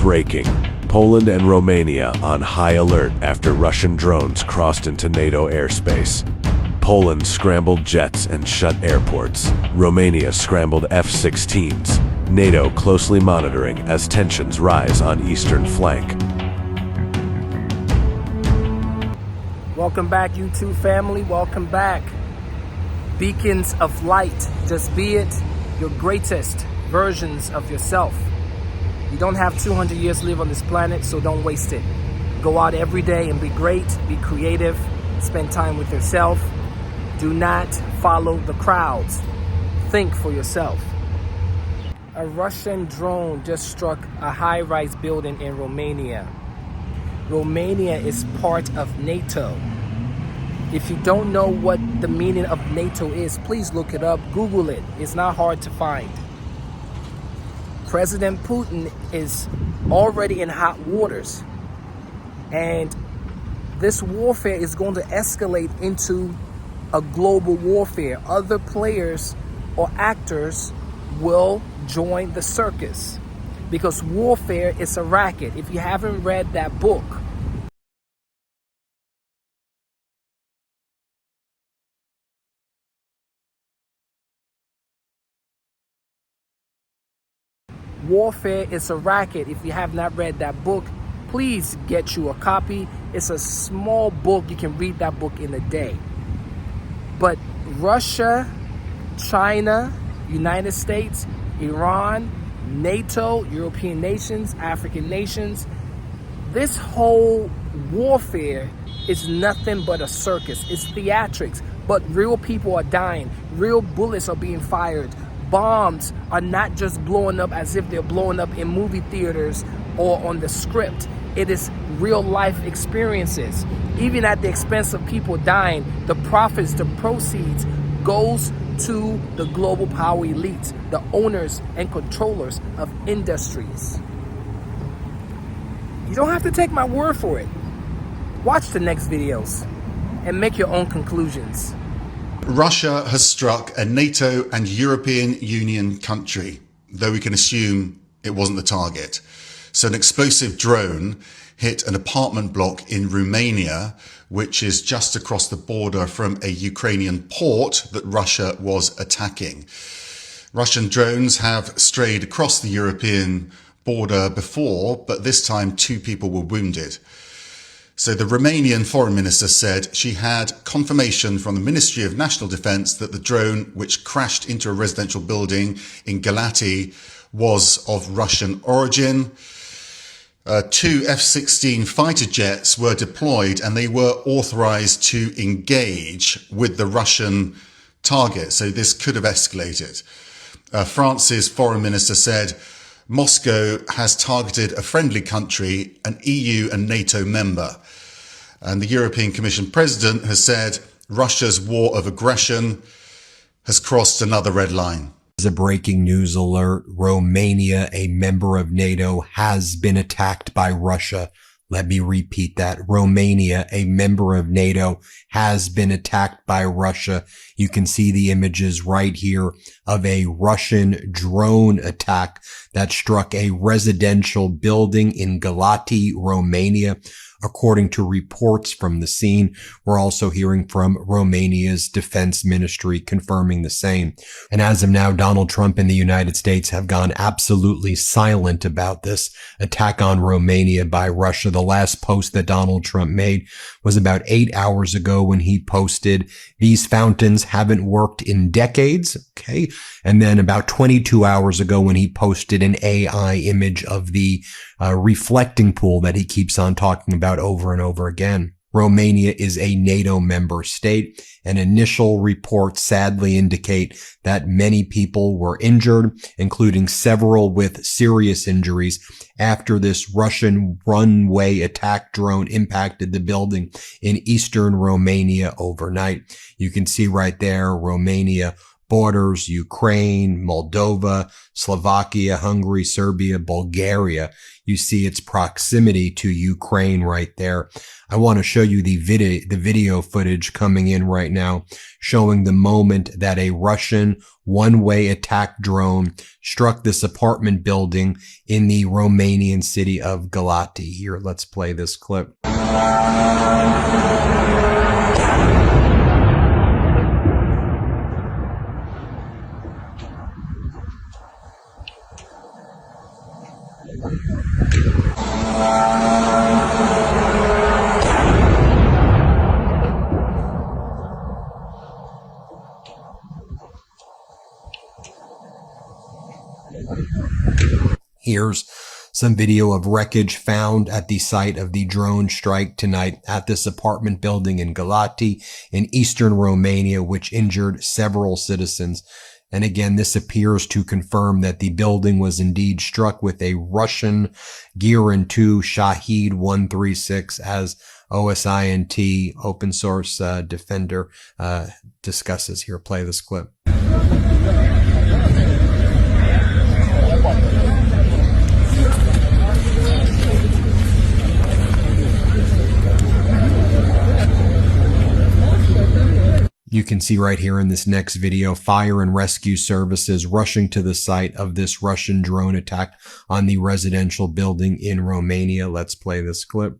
Breaking. Poland and Romania on high alert after Russian drones crossed into NATO airspace. Poland scrambled jets and shut airports. Romania scrambled F-16s. NATO closely monitoring as tensions rise on eastern flank. Welcome back, YouTube family. Welcome back. Beacons of light. Just be it your greatest versions of yourself. You don't have 200 years to live on this planet, so don't waste it. Go out every day and be great, be creative, spend time with yourself. Do not follow the crowds. Think for yourself. A Russian drone just struck a high-rise building in Romania. Romania is part of NATO. If you don't know what the meaning of NATO is, please look it up, Google it. It's not hard to find. President Putin is already in hot waters, and this warfare is going to escalate into a global warfare. Other players or actors will join the circus because warfare is a racket. If you haven't read that book, Warfare is a Racket. If you have not read that book, please get you a copy. It's a small book. You can read that book in a day. But Russia, China, United States, Iran, NATO, European nations, African nations, this whole warfare is nothing but a circus. It's theatrics, but real people are dying. Real bullets are being fired. Bombs are not just blowing up as if they're blowing up in movie theaters or on the script. It is real life experiences. Even at the expense of people dying, the profits, the proceeds goes to the global power elites, the owners and controllers of industries. You don't have to take my word for it. Watch the next videos and make your own conclusions. Russia has struck a NATO and European Union country, though we can assume it wasn't the target. So an explosive drone hit an apartment block in Romania, which is just across the border from a Ukrainian port that Russia was attacking. Russian drones have strayed across the European border before, but this time 2 people were wounded. So the Romanian foreign minister said she had confirmation from the Ministry of National Defense that the drone, which crashed into a residential building in Galati, was of Russian origin. 2 F-16 fighter jets were deployed and they were authorized to engage with the Russian target. So this could have escalated. France's foreign minister said Moscow has targeted a friendly country, an EU and NATO member. And the European Commission president has said Russia's war of aggression has crossed another red line. As a breaking news alert, Romania, a member of NATO, has been attacked by Russia. Let me repeat that. Romania, a member of NATO, has been attacked by Russia. You can see the images right here of a Russian drone attack that struck a residential building in Galati, Romania. According to reports from the scene, we're also hearing from Romania's defense ministry confirming the same. And as of now, Donald Trump and the United States have gone absolutely silent about this attack on Romania by Russia. The last post that Donald Trump made was about 8 hours ago when he posted, "These fountains haven't worked in decades." Okay. And then about 22 hours ago when he posted an AI image of the reflecting pool that he keeps on talking about over and over again. Romania is a NATO member state, and initial reports sadly indicate that many people were injured, including several with serious injuries after this Russian runway attack drone impacted the building in eastern Romania overnight. You can see right there, Romania borders, Ukraine, Moldova, Slovakia, Hungary, Serbia, Bulgaria. You see its proximity to Ukraine right there. I want to show you the video footage coming in right now, showing the moment that a Russian one-way attack drone struck this apartment building in the Romanian city of Galati. Here, let's play this clip. Here's some video of wreckage found at the site of the drone strike tonight at this apartment building in Galati in eastern Romania, which injured several citizens. And again, this appears to confirm that the building was indeed struck with a Russian Giran 2 Shahed 136, as OSINT, open source defender, discusses. Here, play this clip. You can see right here in this next video, fire and rescue services rushing to the site of this Russian drone attack on the residential building in Romania. Let's play this clip.